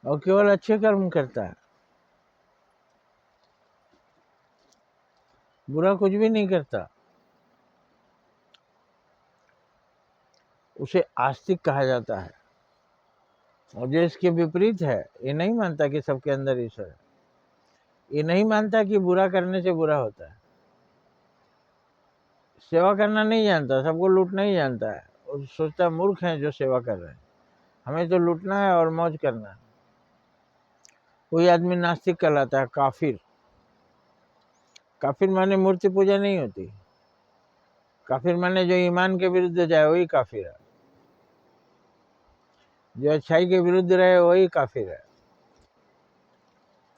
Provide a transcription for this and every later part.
और केवल अच्छे कर्म करता है, बुरा कुछ भी नहीं करता, उसे आस्तिक कहा जाता है। और जो इसके विपरीत है, ये नहीं मानता कि सबके अंदर ईश्वर है, ये नहीं मानता कि बुरा करने से बुरा होता है, सेवा करना नहीं जानता, सबको लूटना ही जानता है, और सोचता मूर्ख है जो सेवा कर रहे हैं, हमें तो लूटना है और मौज करना है। कोई आदमी नास्तिक कहलाता है, काफिर। काफिर माने मूर्ति पूजा नहीं होती, काफिर माने जो ईमान के विरुद्ध जाए वही काफिर है, जो अच्छाई के विरुद्ध रहे वही काफिर है।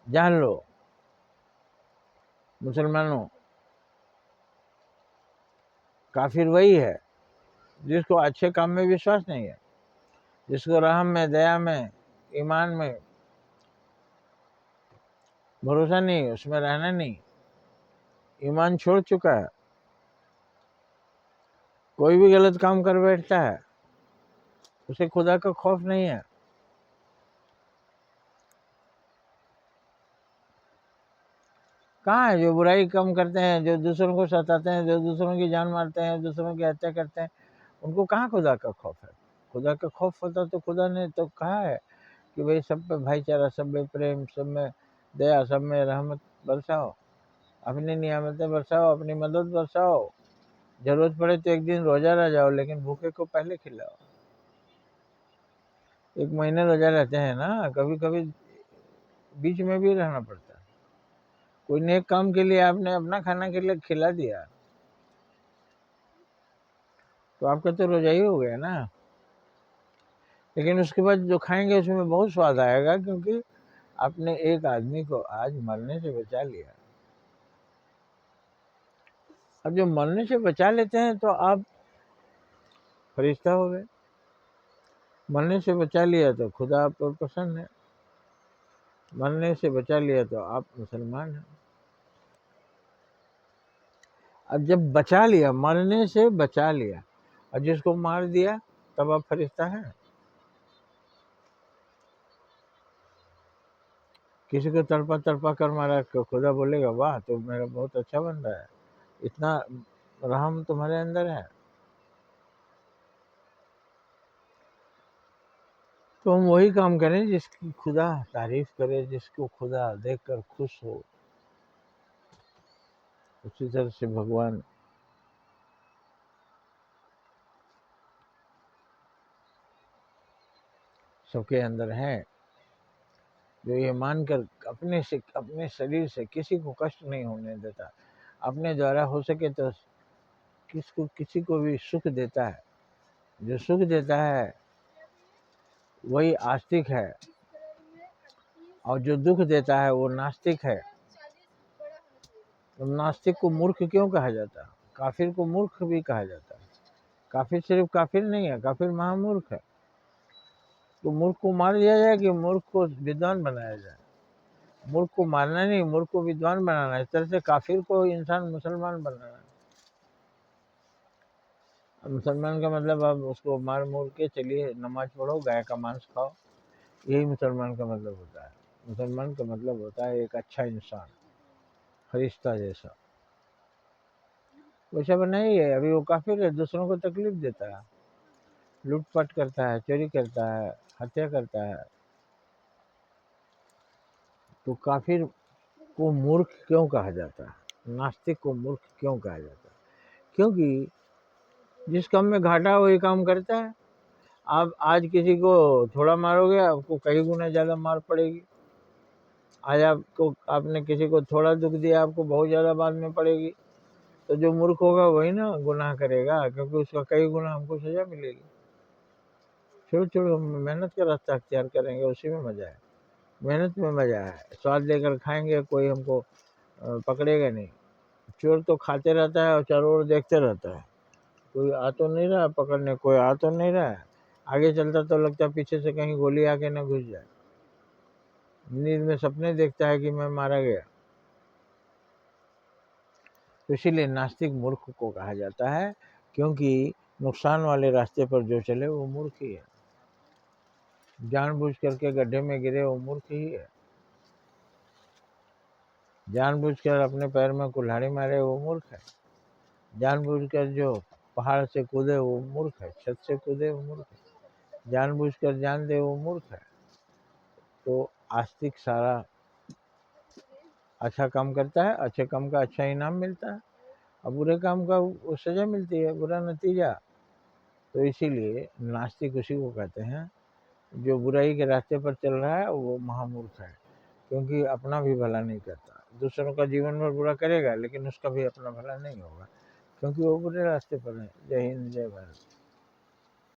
जान लो मुसलमानों, काफिर वही है जिसको अच्छे काम में विश्वास नहीं है, जिसको रहम में, दया में, ईमान में भरोसा नहीं, उसमें रहना नहीं, ईमान छोड़ चुका है, कोई भी गलत काम कर बैठता है, उसे खुदा का खौफ नहीं है। कहाँ है जो बुराई कम करते हैं, जो दूसरों को सताते हैं, जो दूसरों की जान मारते हैं, दूसरों की हत्या करते हैं, उनको कहाँ खुदा का खौफ है? खुदा का खौफ होता तो खुदा ने तो कहा है कि भाई सब पे भाईचारा, सब में प्रेम, सब में दया, सब में रहमत बरसाओ, अपनी नियामतें बरसाओ, अपनी मदद बरसाओ, जरूरत पड़े तो एक दिन रोजा रह जाओ, लेकिन भूखे को पहले खिलाओ। एक महीने रोजा रहते हैं ना, कभी कभी बीच में भी रहना पड़ता है। कोई नेक काम के लिए आपने अपना खाना के लिए खिला दिया तो आपका तो रोजा ही हो गया ना। लेकिन उसके बाद जो खाएंगे उसमें बहुत स्वाद आएगा, क्योंकि आपने एक आदमी को आज मरने से बचा लिया। अब जो मरने से बचा लेते हैं तो आप फरिश्ता हो गए, मरने से बचा लिया तो खुदा आप पर प्रसन्न है, मरने से बचा लिया तो आप मुसलमान हैं। अब जब बचा लिया, मरने से बचा लिया, और जिसको मार दिया तब आप फरिश्ता हैं। किसी को तड़पा तड़पा कर मारा तो खुदा बोलेगा वाह तो मेरा बहुत अच्छा बंदा है, इतना रहम तुम्हारे अंदर है। तो हम वही काम करें जिसकी खुदा तारीफ करे, जिसको खुदा देखकर खुश हो। उसी तरह से भगवान सबके अंदर है, जो ये मानकर अपने शरीर से किसी को कष्ट नहीं होने देता, अपने द्वारा हो सके तो किसी को भी सुख देता है। जो सुख देता है वही आस्तिक है, और जो दुख देता है वो नास्तिक है। तो नास्तिक को मूर्ख क्यों कहा जाता है? काफिर को मूर्ख भी कहा जाता है। काफिर सिर्फ काफिर नहीं है, काफिर महामूर्ख है। तो मूर्ख को मार दिया जाए कि मूर्ख को विद्वान बनाया जाए? मूर्ख को मारना नहीं, मूर्ख को विद्वान बनाना। इस तरह से काफिर को इंसान मुसलमान बनाना। मुसलमान का मतलब अब उसको मार मूर के चलिए नमाज पढ़ो, गाय का मांस खाओ, यही मुसलमान का मतलब होता है। मुसलमान का मतलब होता है एक अच्छा इंसान, फरिश्ता जैसा। वैसा बना ही है। अभी वो काफिर है, दूसरों को तकलीफ देता है, लूटपाट करता है, चोरी करता है, हत्या करता है। तो काफिर को मूर्ख क्यों कहा जाता है? नास्तिक को मूर्ख क्यों कहा जाता है? क्योंकि जिस काम में घाटा है वही काम करता है। आप आज किसी को थोड़ा मारोगे, आपको कई गुना ज्यादा मार पड़ेगी। आज आपको, आपने किसी को थोड़ा दुख दिया, आपको बहुत ज्यादा बाद में पड़ेगी। तो जो मूर्ख होगा वही ना गुनाह करेगा, क्योंकि उसका कई गुना हमको सजा मिलेगी। छोड़ो छोड़ो, हम मेहनत का रास्ता अख्तियार करेंगे, उसी में मजा है। मेहनत में मजा है, स्वाद लेकर खाएंगे, कोई हमको पकड़ेगा नहीं। चोर तो खाते रहता है और चारों ओर देखते रहता है, कोई आ तो नहीं रहा पकड़ने, कोई आ तो नहीं रहा है। आगे चलता तो लगता है पीछे से कहीं गोली आके न घुस जाए। नींद में सपने देखता है कि मैं मारा गया। तो इसीलिए नास्तिक मूर्ख को कहा जाता है, क्योंकि नुकसान वाले रास्ते पर जो चले वो मूर्ख ही है। जानबूझ करके गड्ढे में गिरे वो मूर्ख ही है। जानबूझकर अपने पैर में कुल्हाड़ी मारे वो मूर्ख है। जानबूझकर जो पहाड़ से कूदे वो मूर्ख है, छत से कूदे वो मूर्ख है। जानबूझकर जान दे वो मूर्ख है। तो आस्तिक सारा अच्छा काम करता है, अच्छे काम का अच्छा इनाम मिलता है, और बुरे काम का वो सजा मिलती है, बुरा नतीजा। तो इसीलिए नास्तिक उसी को कहते हैं जो बुराई के रास्ते पर चल रहा है वो महामूर्ख है, क्योंकि अपना भी भला नहीं करता। दूसरों का जीवन भर बुरा करेगा लेकिन उसका भी अपना भला नहीं होगा, क्योंकि वो बुरे रास्ते पर है। जय हिंद, जय भारत।